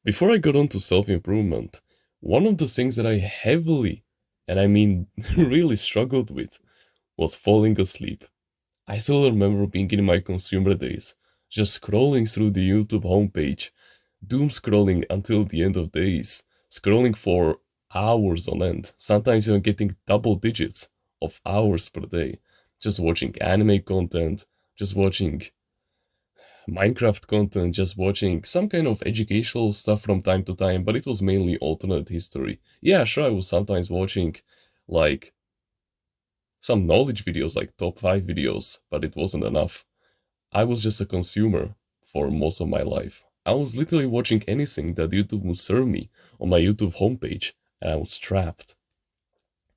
Before I got on to self-improvement, one of the things that I heavily, and I mean really struggled with, was falling asleep. I still remember being in my consumer days, just scrolling through the YouTube homepage, doom scrolling until the end of days, scrolling for hours on end, sometimes even getting double digits of hours per day, just watching anime content, just watching Minecraft content, just watching some kind of educational stuff from time to time, but it was mainly alternate history. Yeah, sure, I was sometimes watching like some knowledge videos, like top 5 videos, but it wasn't enough. I was just a consumer for most of my life. I was literally watching anything that YouTube would serve me on my YouTube homepage, and I was trapped.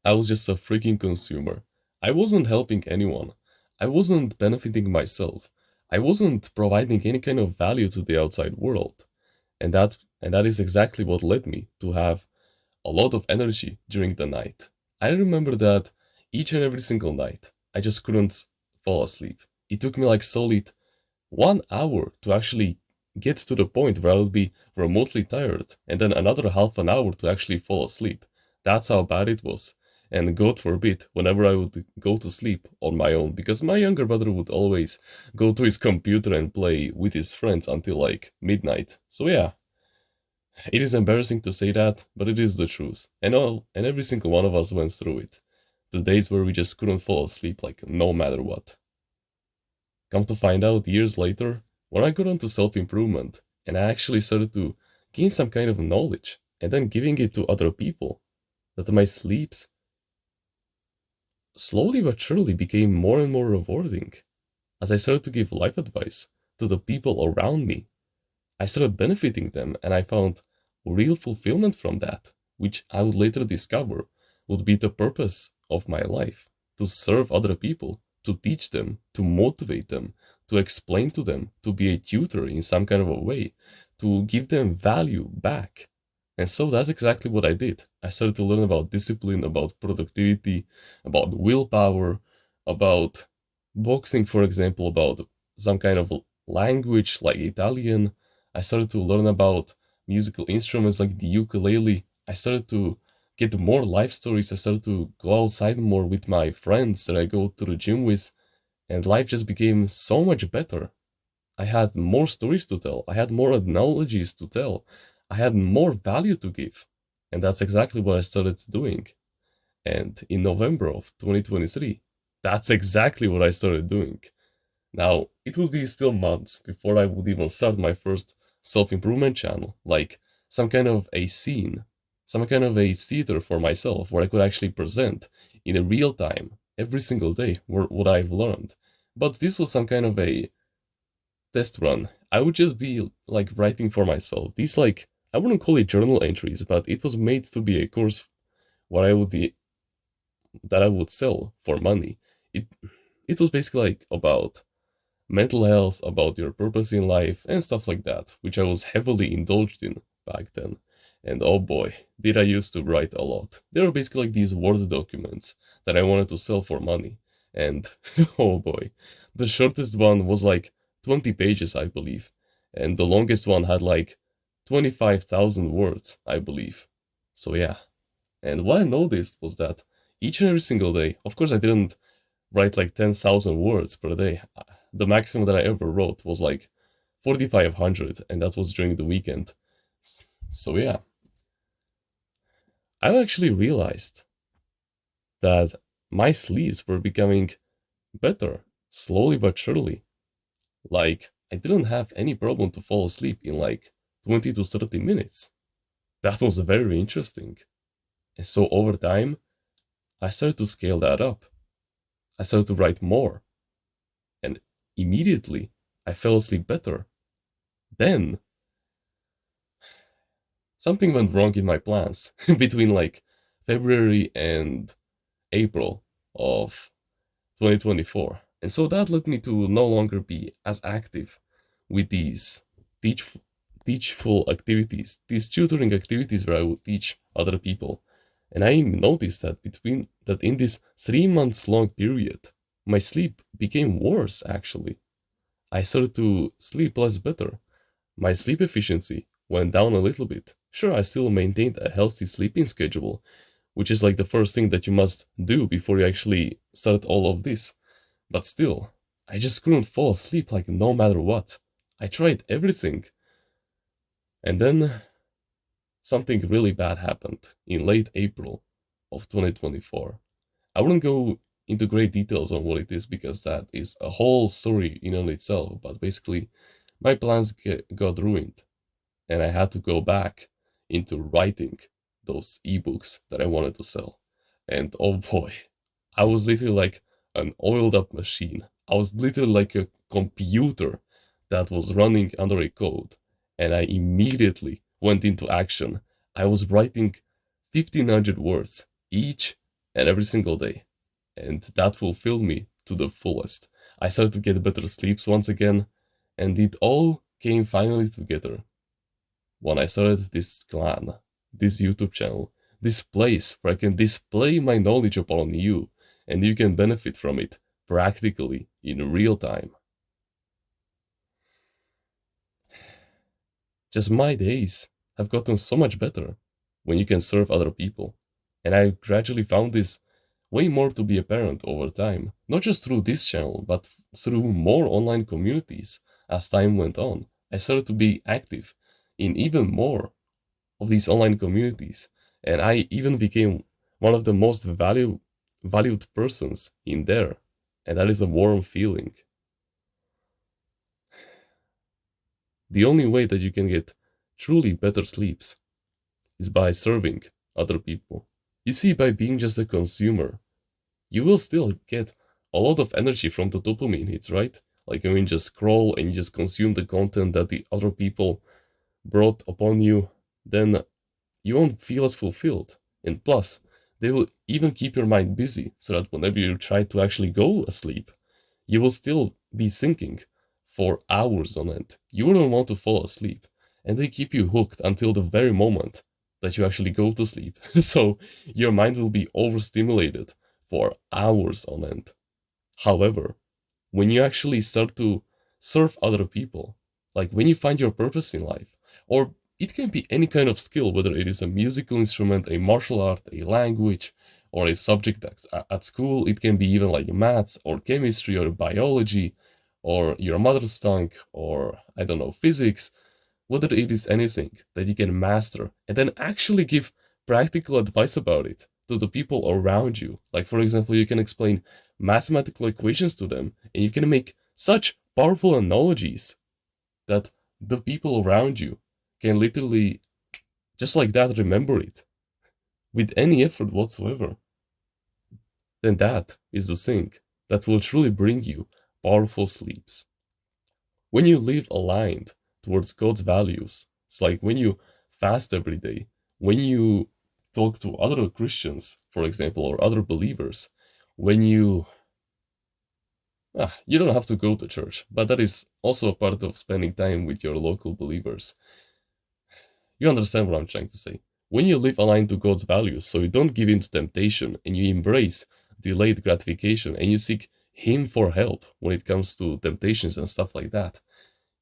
I was just a freaking consumer. I wasn't helping anyone. I wasn't benefiting myself. I wasn't providing any kind of value to the outside world. And that is exactly what led me to have a lot of energy during the night. I remember that each and every single night I just couldn't fall asleep. It took me like solid 1 hour to actually get to the point where I would be remotely tired, and then another half an hour to actually fall asleep. That's how bad it was. And God forbid, whenever I would go to sleep on my own, because my younger brother would always go to his computer and play with his friends until like midnight. So yeah, it is embarrassing to say that, but it is the truth. And every single one of us went through it. The days where we just couldn't fall asleep, like no matter what. Come to find out years later, when I got onto self improvement and I actually started to gain some kind of knowledge and then giving it to other people, that my sleeps slowly but surely became more and more rewarding. As I started to give life advice to the people around me, I started benefiting them and I found real fulfillment from that, which I would later discover would be the purpose of my life, to serve other people, to teach them, to motivate them, to explain to them, to be a tutor in some kind of a way, to give them value back. And so that's exactly what I did. I started to learn about discipline, about productivity, about willpower, about boxing, for example, about some kind of language like Italian. I started to learn about musical instruments like the ukulele. I started to get more life stories. I started to go outside more with my friends that I go to the gym with, and life just became so much better. I had more stories to tell. I had more analogies to tell. I had more value to give. And that's exactly what I started doing. And in November of 2023, that's exactly what I started doing. Now, it would be still months before I would even start my first self improvement channel, like some kind of a scene, some kind of a theater for myself where I could actually present in a real time every single day what I've learned. But this was some kind of a test run. I would just be like writing for myself. These like I wouldn't call it journal entries, but it was made to be a course what I would that I would sell for money. It it was basically like about mental health, about your purpose in life, and stuff like that, which I was heavily indulged in back then. And oh boy, did I used to write a lot. They were basically like these Word documents that I wanted to sell for money. And oh boy, the shortest one was like 20 pages, I believe. And the longest one had like 25,000 words, I believe. So yeah. And what I noticed was that each and every single day, of course, I didn't write like 10,000 words per day. The maximum that I ever wrote was like 4,500, and that was during the weekend. So yeah, I actually realized that my sleeps were becoming better, slowly but surely. Like, I didn't have any problem to fall asleep in like 20 to 30 minutes. That was very interesting. And so over time, I started to scale that up. I started to write more, and immediately I fell asleep better. Then something went wrong in my plans between like February and April of 2024. And so that led me to no longer be as active with these teach, teachful activities, these tutoring activities where I would teach other people. And I noticed that in this 3 months long period, my sleep became worse actually. I started to sleep less better. My sleep efficiency went down a little bit. Sure, I still maintained a healthy sleeping schedule, which is like the first thing that you must do before you actually start all of this. But still, I just couldn't fall asleep like no matter what. I tried everything. And then something really bad happened in late April of 2024. I wouldn't go into great details on what it is because that is a whole story in and itself, but basically my plans got ruined and I had to go back into writing those ebooks that I wanted to sell. And oh boy, I was literally like an oiled up machine. I was literally like a computer that was running under a code. And I immediately went into action. I was writing 1500 words each and every single day. And that fulfilled me to the fullest. I started to get better sleeps once again. And it all came finally together when I started this clan, this YouTube channel, this place where I can display my knowledge upon you and you can benefit from it practically in real time. Just my days have gotten so much better when you can serve other people. And I gradually found this way more to be apparent over time, not just through this channel, but through more online communities as time went on. I started to be active in even more of these online communities, and I even became one of the most valued persons in there, and that is a warm feeling. The only way that you can get truly better sleeps is by serving other people. You see, by being just a consumer, you will still get a lot of energy from the dopamine hits, right? Like when you just scroll and you just consume the content that the other people brought upon you, then you won't feel as fulfilled. And plus, they will even keep your mind busy so that whenever you try to actually go asleep, you will still be thinking for hours on end. You wouldn't want to fall asleep. And they keep you hooked until the very moment that you actually go to sleep. So your mind will be overstimulated for hours on end. However, when you actually start to serve other people, like when you find your purpose in life, or it can be any kind of skill, whether it is a musical instrument, a martial art, a language, or a subject at school, it can be even like maths or chemistry or biology, or your mother's tongue, or I don't know, physics, whether it is anything that you can master and then actually give practical advice about it to the people around you. Like, for example, you can explain mathematical equations to them and you can make such powerful analogies that the people around you can literally just like that remember it with any effort whatsoever. Then that is the thing that will truly bring you powerful sleeps. When you live aligned towards God's values, it's like when you fast every day, when you talk to other Christians, for example, or other believers, when you don't have to go to church, but that is also a part of spending time with your local believers. You understand what I'm trying to say. When you live aligned to God's values, so you don't give in to temptation and you embrace delayed gratification and you seek Him for help when it comes to temptations and stuff like that,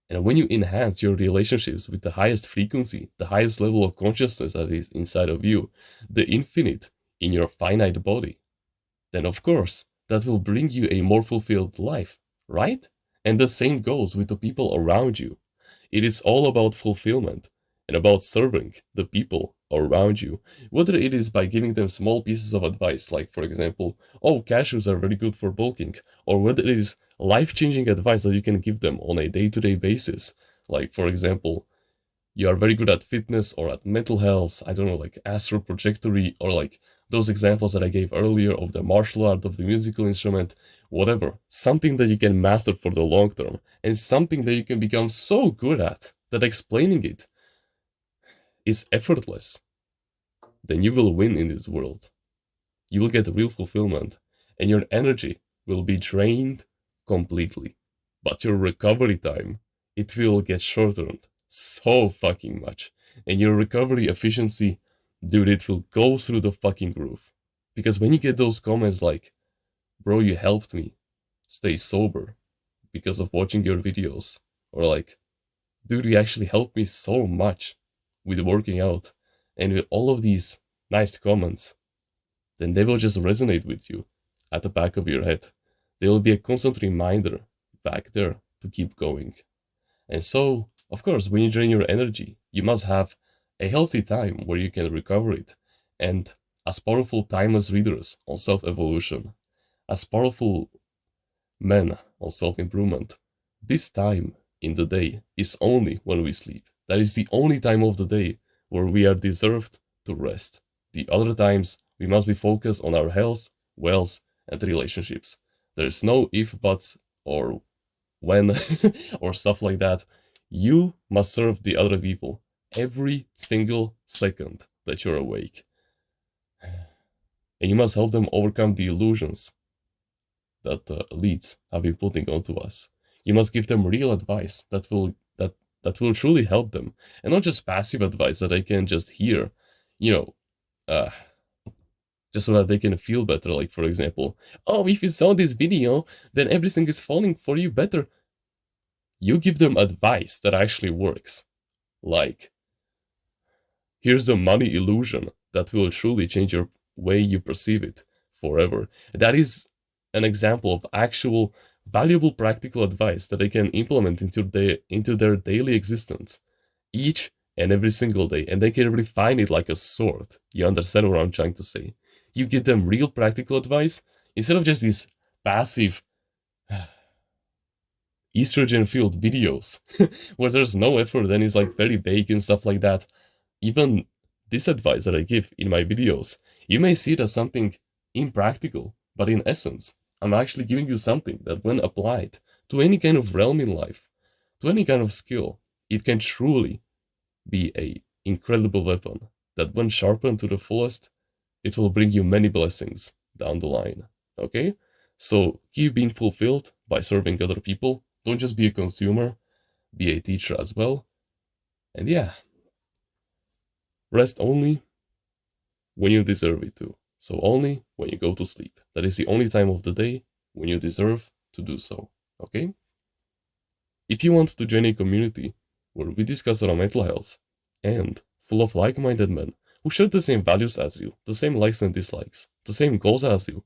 and when you enhance your relationships with the highest frequency, the highest level of consciousness that is inside of you, the infinite in your finite body, then of course that will bring you a more fulfilled life, right? And the same goes with the people around you. It is all about fulfillment and about serving the people around you, whether it is by giving them small pieces of advice, like for example, oh, cashews are very good for bulking, or whether it is life changing advice that you can give them on a day to day basis, like for example, you are very good at fitness or at mental health, I don't know, like astral trajectory, or like those examples that I gave earlier of the martial art, of the musical instrument, whatever. Something that you can master for the long term, and something that you can become so good at that explaining it is effortless. Then you will win in this world. You will get real fulfillment, and your energy will be drained completely. But your recovery time, it will get shortened so fucking much. And your recovery efficiency, dude, it will go through the fucking roof. Because when you get those comments like, bro, you helped me stay sober because of watching your videos, or like, Dude, you actually helped me so much with working out and with all of these nice comments. Then they will just resonate with you at the back of your head. They will be a constant reminder back there to keep going. And so, of course, when you drain your energy, you must have a healthy time where you can recover it. And as powerful timeless readers on self evolution, as powerful men on self improvement, this time in the day is only when we sleep. That is the only time of the day where we are deserved to rest. The other times, we must be focused on our health, wealth, and relationships. There's no if, buts, or when, or stuff like that. You must serve the other people every single second that you're awake. And you must help them overcome the illusions that the elites have been putting onto us. You must give them real advice that will truly help them, and not just passive advice that they can just hear, you know, uh, just so that they can feel better. Like for example, oh, if you saw this video, then everything is falling for you better. You give them advice that actually works. Like, here's the money illusion that will truly change your way you perceive it forever. That is an example of actual valuable practical advice that they can implement into their daily existence each and every single day, and they can refine it like a sword. You understand what I'm trying to say? You give them real practical advice instead of just these passive estrogen filled videos where there's no effort and it's like very vague and stuff like that. Even this advice that I give in my videos, you may see it as something impractical, but in essence, I'm actually giving you something that, when applied to any kind of realm in life, to any kind of skill, it can truly be a incredible weapon that, when sharpened to the fullest, it will bring you many blessings down the line. Okay? So keep being fulfilled by serving other people. Don't just be a consumer, be a teacher as well. And yeah, rest only when you deserve it to. So only when you go to sleep. That is the only time of the day when you deserve to do so. Okay? If you want to join a community where we discuss our mental health and full of like minded men who share the same values as you, the same likes and dislikes, the same goals as you,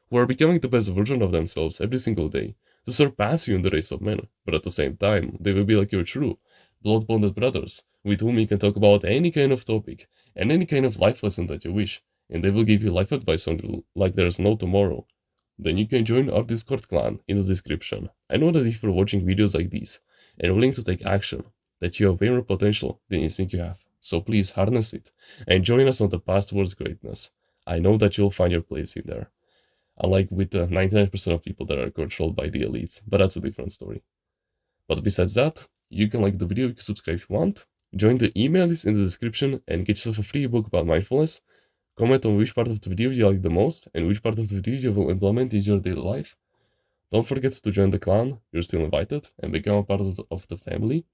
who are becoming the best version of themselves every single day to surpass you in the race of men, but at the same time, they will be like your true, blood bonded brothers with whom you can talk about any kind of topic and any kind of life lesson that you wish, and they will give you life advice on it like there's no tomorrow, then you can join our Discord clan in the description. I know that if you're watching videos like these and willing to take action, that you have way more potential than you think you have. So please harness it and join us on the path towards greatness. I know that you'll find your place in there. Unlike with the 99% of people that are controlled by the elites, but that's a different story. But besides that, you can like the video, you can subscribe if you want, join the email list in the description and get yourself a free book about mindfulness. Comment on which part of the video you like the most and which part of the video you will implement in your daily life. Don't forget to join the clan, you're still invited, and become a part of the family.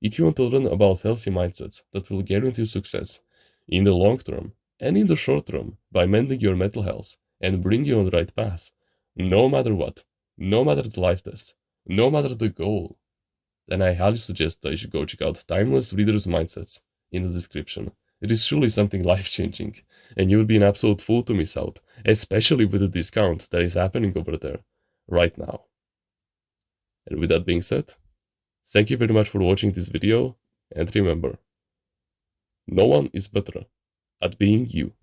If you want to learn about healthy mindsets that will guarantee success in the long term and in the short term by mending your mental health and bring you on the right path, no matter what, no matter the life test, no matter the goal, then I highly suggest that you should go check out Timeless Readers Mindsets in the description. It is truly something life changing, and you would be an absolute fool to miss out, especially with the discount that is happening over there right now. And with that being said, thank you very much for watching this video, and remember, no one is better at being you